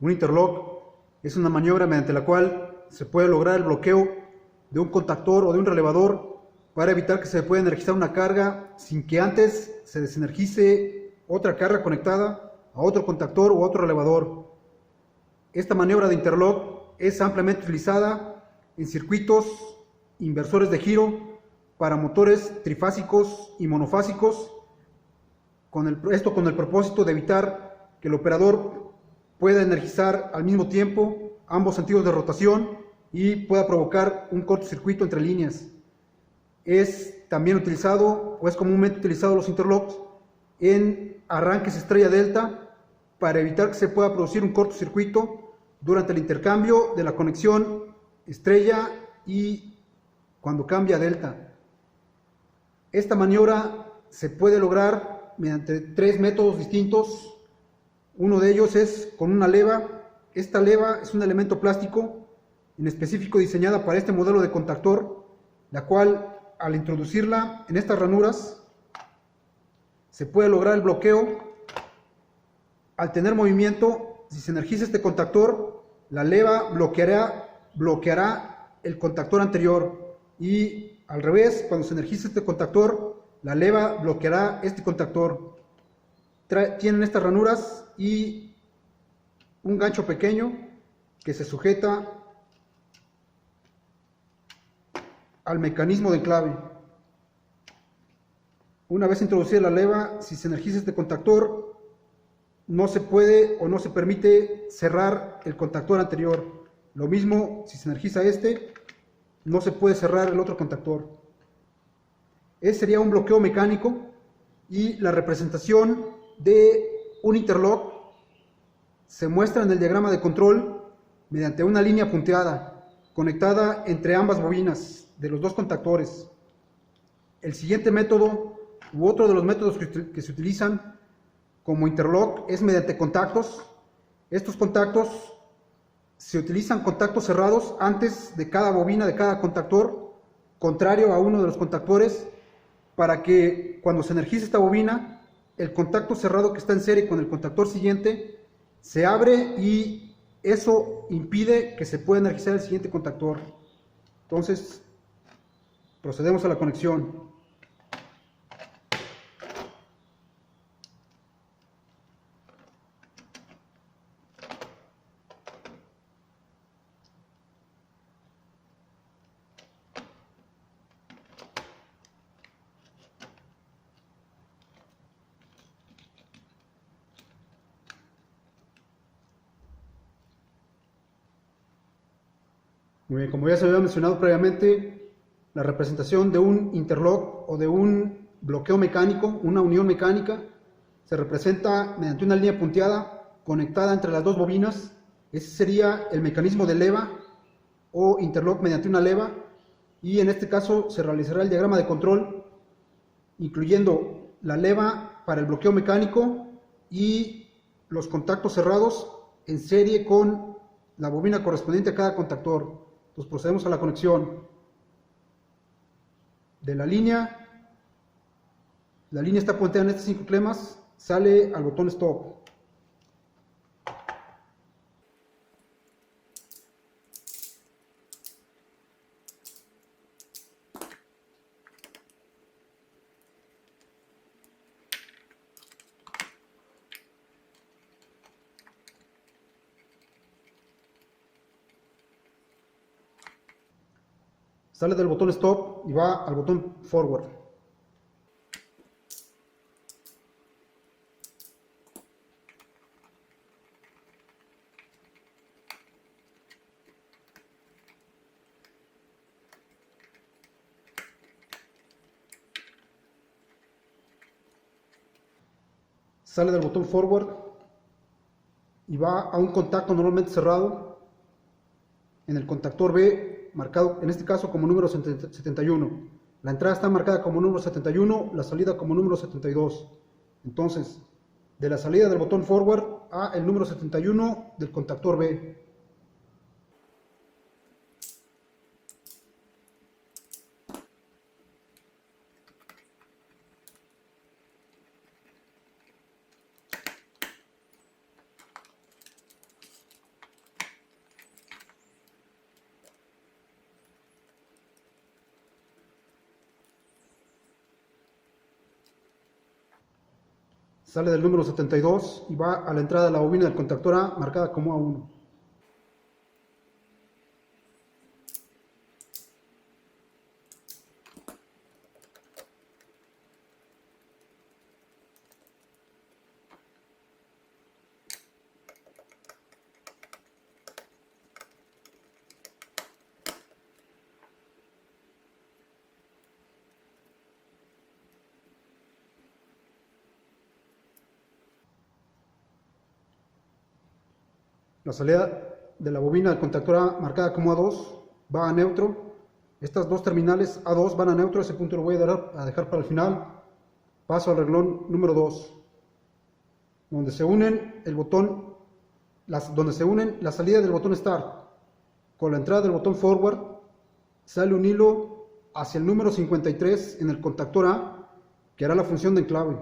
Un interlock es una maniobra mediante la cual se puede lograr el bloqueo de un contactor o de un relevador para evitar que se pueda energizar una carga sin que antes se desenergice otra carga conectada a otro contactor o a otro relevador. Esta maniobra de interlock es ampliamente utilizada en circuitos inversores de giro para motores trifásicos y monofásicos, esto con el propósito de evitar que el operador pueda energizar al mismo tiempo ambos sentidos de rotación y pueda provocar un cortocircuito entre líneas. Es también utilizado, o es comúnmente utilizado los interlocks en arranques estrella delta para evitar que se pueda producir un cortocircuito durante el intercambio de la conexión estrella y cuando cambia a delta. Esta maniobra se puede lograr mediante tres métodos distintos. Uno de ellos es con una leva. Esta leva es un elemento plástico en específico diseñada para este modelo de contactor, la cual al introducirla en estas ranuras se puede lograr el bloqueo. Al tener movimiento, si se energiza este contactor, la leva bloqueará el contactor anterior, y al revés, cuando se energiza este contactor, la leva bloqueará este contactor. Tienen estas ranuras y un gancho pequeño que se sujeta al mecanismo de enclave. Una vez introducida la leva, si se energiza este contactor, no se puede o no se permite cerrar el contactor anterior. Lo mismo si se energiza este, no se puede cerrar el otro contactor. Ese sería un bloqueo mecánico, y la representación de un interlock se muestra en el diagrama de control mediante una línea punteada conectada entre ambas bobinas de los dos contactores. El siguiente método u otro de los métodos que se utilizan como interlock es mediante contactos. Estos contactos se utilizan contactos cerrados antes de cada bobina de cada contactor, contrario a uno de los contactores, para que cuando se energice esta bobina, el contacto cerrado que está en serie con el contactor siguiente se abre, y eso impide que se pueda energizar el siguiente contactor. Entonces, procedemos a la conexión. Muy bien, como ya se había mencionado previamente, la representación de un interlock o de un bloqueo mecánico, una unión mecánica, se representa mediante una línea punteada conectada entre las dos bobinas. Ese sería el mecanismo de leva o interlock mediante una leva, y en este caso se realizará el diagrama de control, incluyendo la leva para el bloqueo mecánico y los contactos cerrados en serie con la bobina correspondiente a cada contactor. Entonces procedemos a la conexión de la línea. La línea está punteada en estas 5 clemas, sale al botón stop. Sale del botón stop y va al botón forward. Sale del botón forward y va a un contacto normalmente cerrado en el contactor B, marcado en este caso como número 71. La entrada está marcada como número 71, la salida como número 72. Entonces, de la salida del botón forward a el número 71 del contactor B. Sale del número 72 y va a la entrada de la bobina del contactor A marcada como A1. La salida de la bobina del contactor A marcada como A2 va a neutro. Estas dos terminales A2 van a neutro, ese punto lo voy a dejar para el final. Paso al renglón número 2, donde se unen la salida del botón Start con la entrada del botón Forward. Sale un hilo hacia el número 53 en el contactor A, que hará la función de enclave.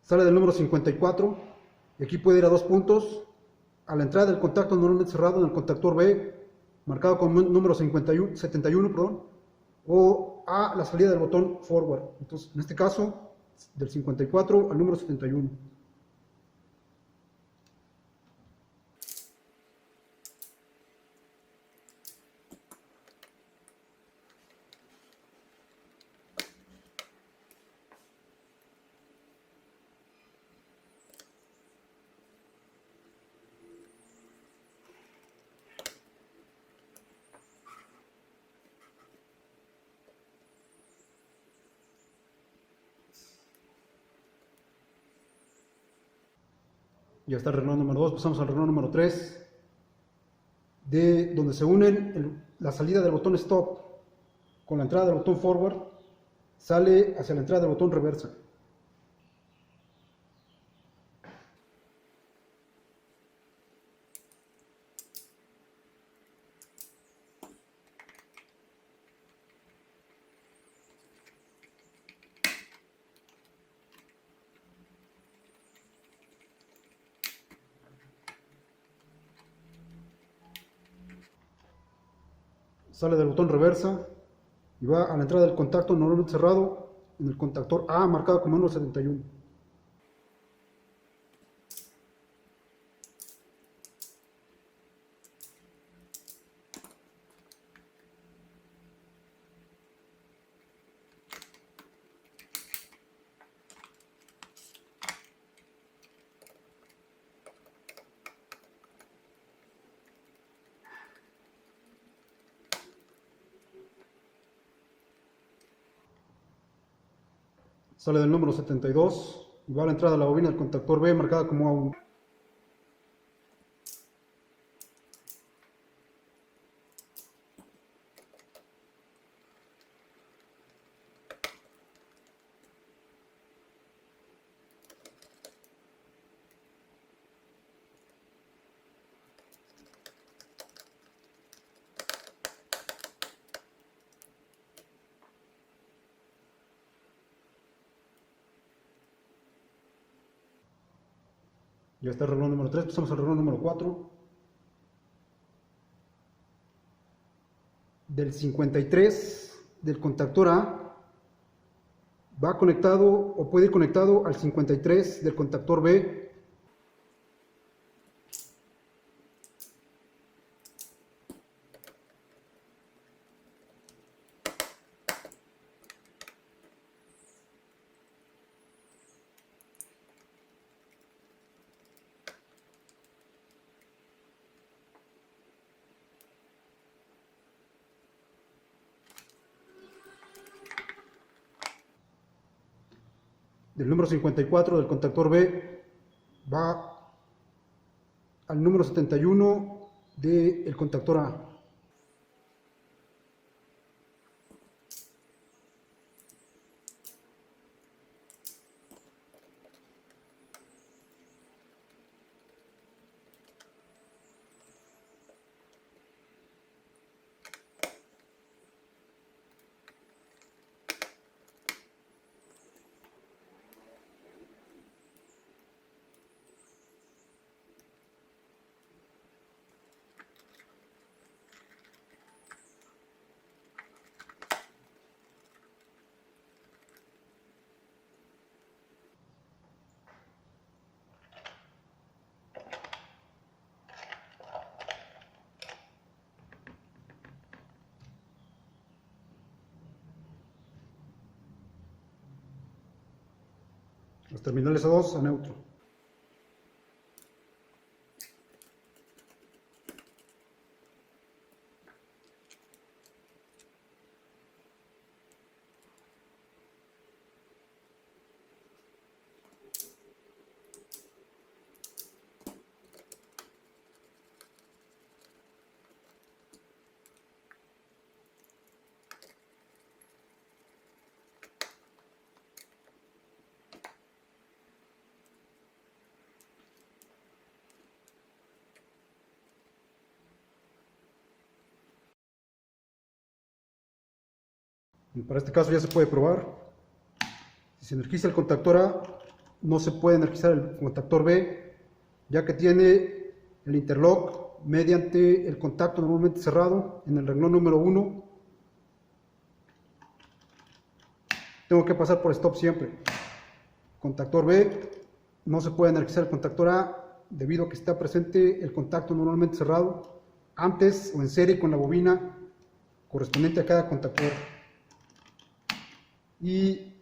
Sale del número 54 y aquí puede ir a dos puntos. A la entrada del contacto normalmente cerrado en el contactor B, marcado con número 71, perdón, o a la salida del botón Forward. Entonces, en este caso, del 54 al número 71. Ya está el renglón número 2, pasamos al renglón número 3, de donde se unen la salida del botón Stop con la entrada del botón Forward, sale hacia la entrada del botón Reversa. Sale del botón Reversa y va a la entrada del contacto normalmente cerrado en el contactor A marcado como número 71. Sale del número 72 y va a la entrada de la bobina del contactor B marcada como A1. Ya está el renglón número 3, pasamos al renglón número 4. Del 53 del contactor A va conectado o puede ir conectado al 53 del contactor B. Del número 54 del contactor B va al número 71 del contactor A. Los terminales A2 a neutro. Y para este caso ya se puede probar. Si se energiza el contactor A, no se puede energizar el contactor B, ya que tiene el interlock mediante el contacto normalmente cerrado en el renglón número 1. Tengo que pasar por stop siempre. Contactor B, no se puede energizar el contactor A debido a que está presente el contacto normalmente cerrado antes o en serie con la bobina correspondiente a cada contactor. Y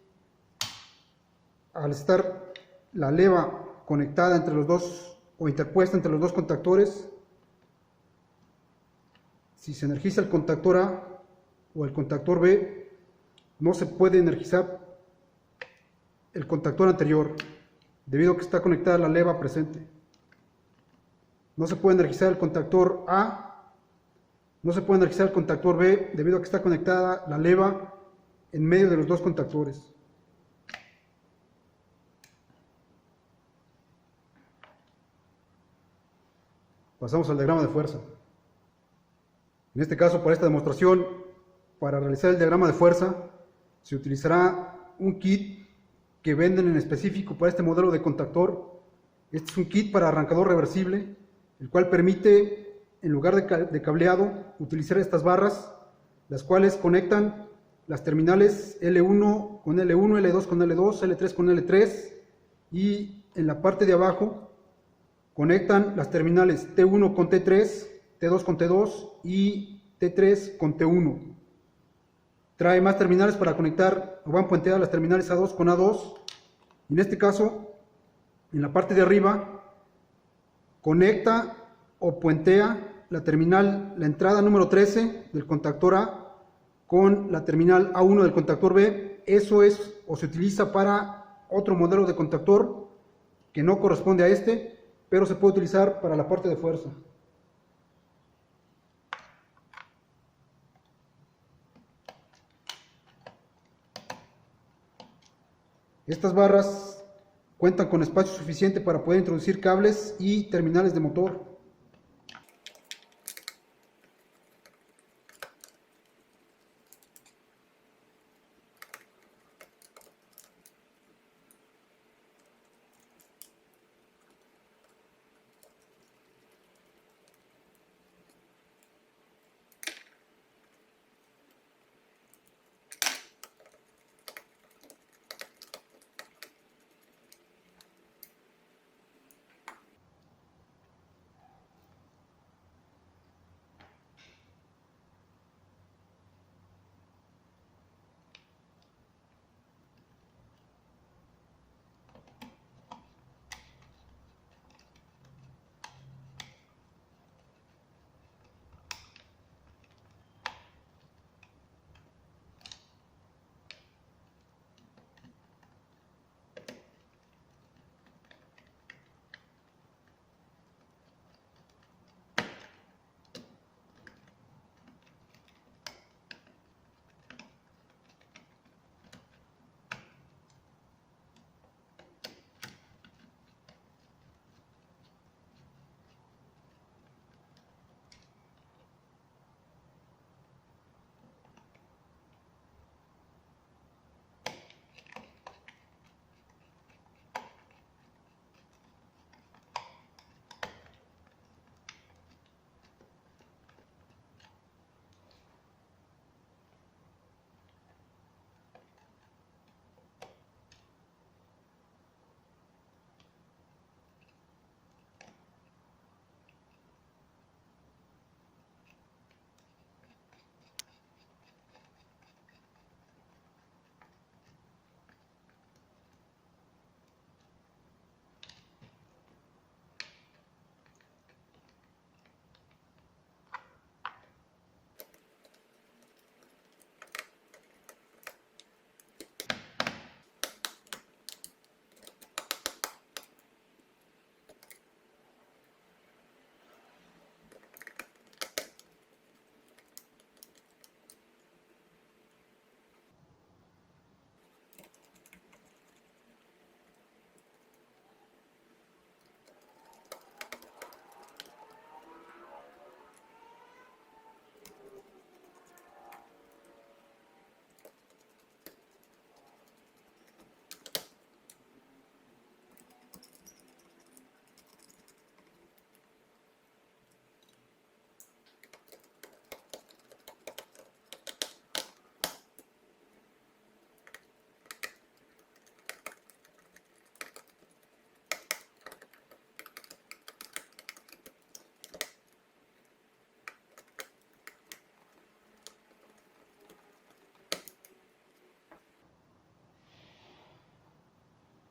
al estar la leva conectada entre los dos o interpuesta entre los dos contactores, si se energiza el contactor A o el contactor B, no se puede energizar el contactor anterior debido a que está conectada la leva presente. No se puede energizar el contactor A, no se puede energizar el contactor B debido a que está conectada la leva en medio de los dos contactores. Pasamos al diagrama de fuerza. En este caso, para esta demostración, para realizar el diagrama de fuerza, se utilizará un kit que venden en específico para este modelo de contactor. Este es un kit para arrancador reversible, el cual permite, en lugar de cableado, utilizar estas barras, las cuales conectan las terminales L1 con L1, L2 con L2, L3 con L3, y en la parte de abajo conectan las terminales T1 con T3, T2 con T2 y T3 con T1. Trae más terminales para conectar, o van puenteadas las terminales A2 con A2. Y en este caso, en la parte de arriba, conecta o puentea la terminal, la entrada número 13 del contactor A con la terminal A1 del contactor B. Eso es o se utiliza para otro modelo de contactor que no corresponde a este, pero se puede utilizar para la parte de fuerza. Estas barras cuentan con espacio suficiente para poder introducir cables y terminales de motor.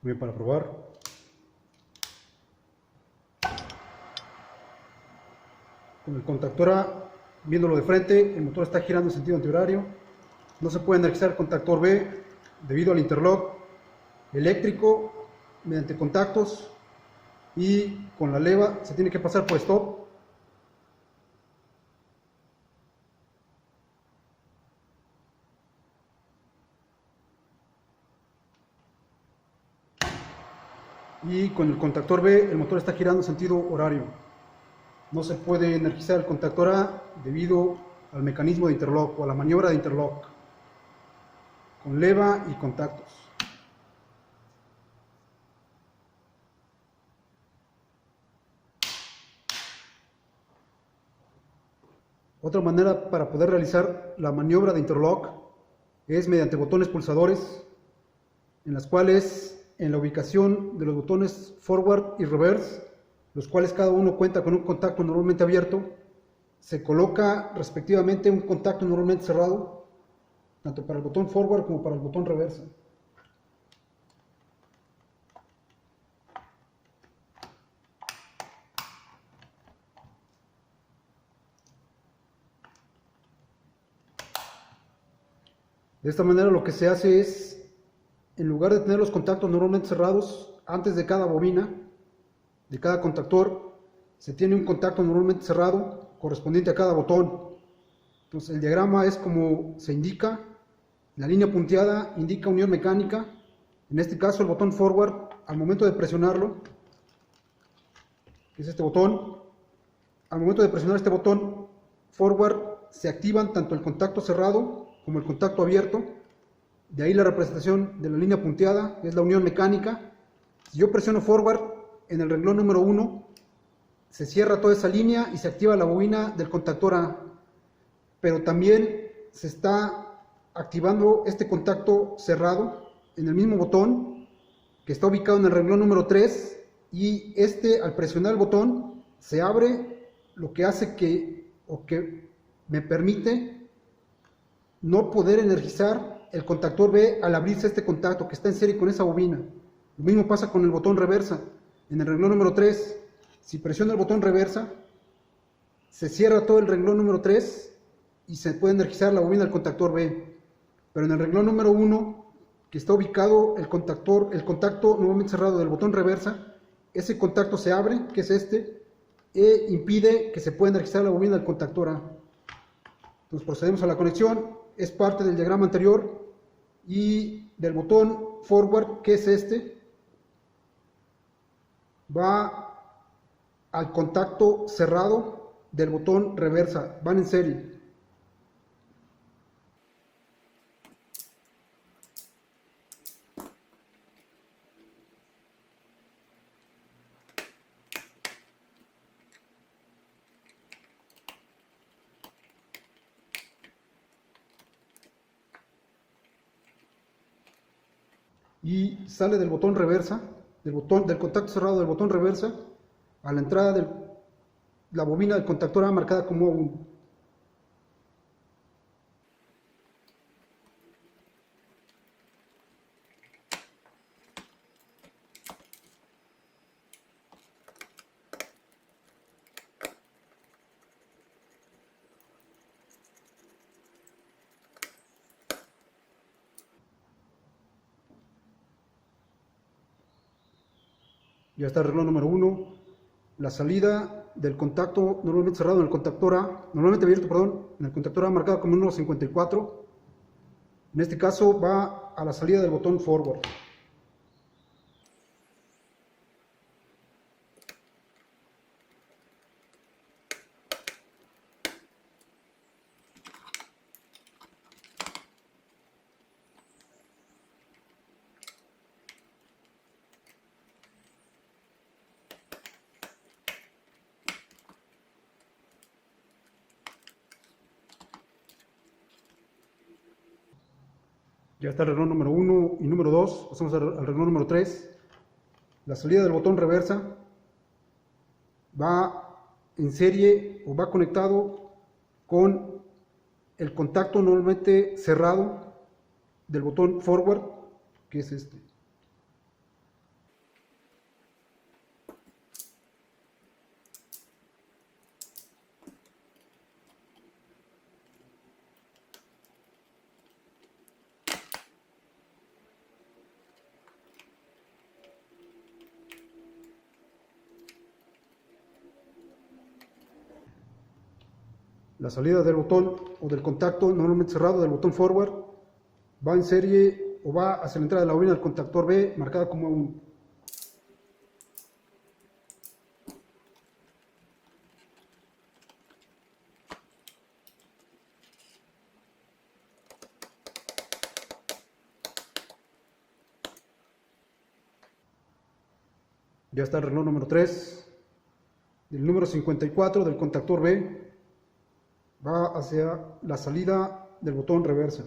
Muy bien, para probar. Con el contactor A, viéndolo de frente, el motor está girando en sentido antihorario. No se puede energizar el contactor B debido al interlock eléctrico mediante contactos, y con la leva se tiene que pasar por stop. Y con el contactor B el motor está girando en sentido horario. No se puede energizar el contactor A debido al mecanismo de interlock o a la maniobra de interlock con leva y contactos. Otra manera para poder realizar la maniobra de interlock es mediante botones pulsadores, en las cuales en la ubicación de los botones forward y reverse, los cuales cada uno cuenta con un contacto normalmente abierto, se coloca respectivamente un contacto normalmente cerrado, tanto para el botón forward como para el botón reversa. De esta manera lo que se hace es, en lugar de tener los contactos normalmente cerrados, antes de cada bobina, de cada contactor, se tiene un contacto normalmente cerrado correspondiente a cada botón. Entonces el diagrama es como se indica. La línea punteada indica unión mecánica. En este caso el botón forward, al momento de presionarlo, que es este botón, al momento de presionar este botón forward se activan tanto el contacto cerrado como el contacto abierto. De ahí la representación de la línea punteada, es la unión mecánica. Si yo presiono forward en el renglón número 1, se cierra toda esa línea y se activa la bobina del contactor A. Pero también se está activando este contacto cerrado en el mismo botón que está ubicado en el renglón número 3, y al presionar el botón se abre, lo que hace que me permite no poder energizar el contactor B al abrirse este contacto que está en serie con esa bobina. Lo mismo pasa con el botón reversa. En el renglón número 3, si presiono el botón reversa, se cierra todo el renglón número 3 y se puede energizar la bobina del contactor B. Pero en el renglón número 1, que está ubicado el contacto nuevamente cerrado del botón reversa, ese contacto se abre, que es este, e impide que se pueda energizar la bobina del contactor A. Entonces procedemos a la conexión. Es parte del diagrama anterior, y del botón forward, que es este, va al contacto cerrado del botón reversa, van en serie. Y sale del botón reversa, del contacto cerrado del botón reversa, a la entrada de la bobina del contactor A marcada como 1. Ya está el renglón número 1. La salida del contacto normalmente cerrado en el contactor A, normalmente abierto, perdón, en el contactor A marcado como 1.54. En este caso va a la salida del botón forward. Ya está el renglón número 1 y número 2. Pasamos al renglón número 3. La salida del botón reversa va en serie o va conectado con el contacto normalmente cerrado del botón forward, que es este. La salida del botón o del contacto normalmente cerrado del botón forward va en serie o va hacia la entrada de la bobina del contactor B, marcada como 1. Ya está el reloj número 3. El número 54 del contactor B va hacia la salida del botón reversa.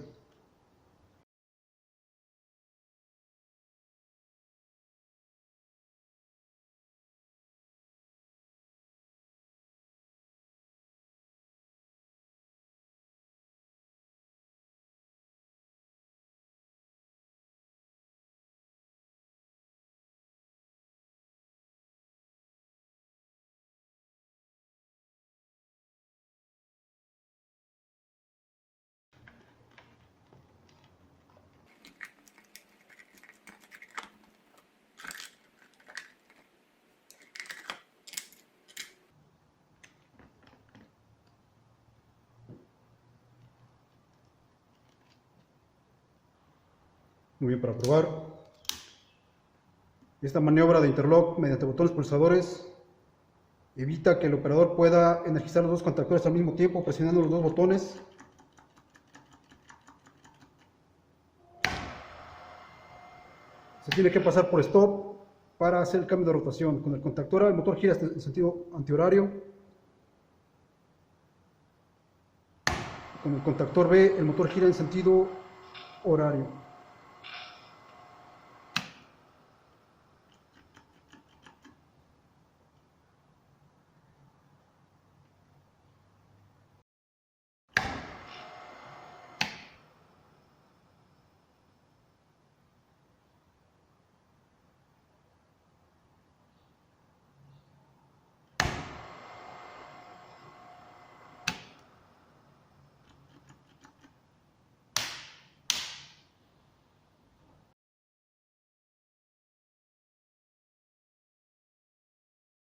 Muy bien, para probar esta maniobra de interlock mediante botones pulsadores evita que el operador pueda energizar los dos contactores al mismo tiempo presionando los dos botones. Se tiene que pasar por stop para hacer el cambio de rotación. Con el contactor A el motor gira en sentido antihorario. Con el contactor B el motor gira en sentido horario.